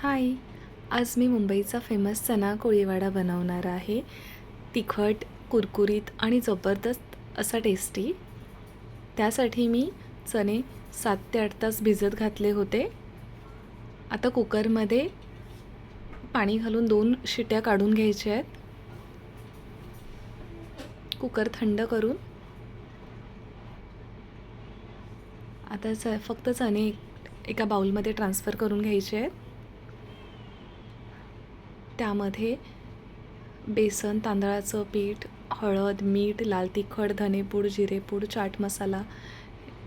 हाय. आज मी मुंबईचा फेमस चना कोळीवाडा बनवणार आहे. तिखट, कुरकुरीत आणि जबरदस्त असा टेस्टी. त्यासाठी मी चणे 7 ते 8 तास भिजत घातले होते. आता कुकरमध्ये पाणी घालून 2 शिट्या काढून घ्यायच्या आहेत. कुकर थंड करून आता फक्त चणे एका बाउलमध्ये ट्रान्सफर करून घ्यायचे आहेत. त्यामध्ये बेसन, तांदळाचं पीठ, हळद, मीठ, लाल तिखट, धनेपूड, जिरेपूड, चाट मसाला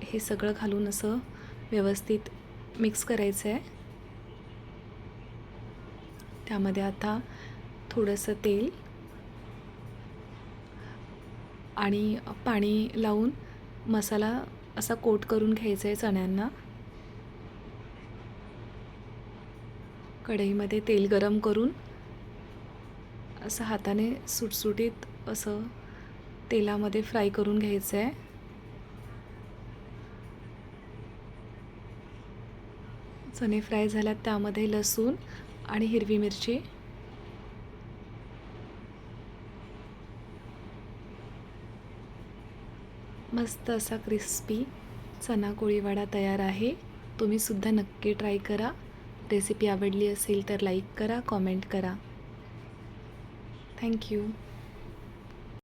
हे सगळं घालून असं व्यवस्थित मिक्स करायचं आहे. त्यामध्ये आता थोडंसं तेल आणि पाणी लावून मसाला असा कोट करून घ्यायचा आहे चण्यांना. कढईमध्ये तेल गरम करून असं हाताने सुटसुटीत असं तेलामध्ये फ्राय करून घ्यायचं आहे. चणे फ्राय झाल्यात त्यामध्ये लसूण आणि हिरवी मिरची, मस्त असा क्रिस्पी चना कोळीवाडा तयार आहे. तुम्हीसुद्धा नक्की ट्राय करा. रेसिपी आवडली असेल तर लाईक करा, कॉमेंट करा. थँक्यू.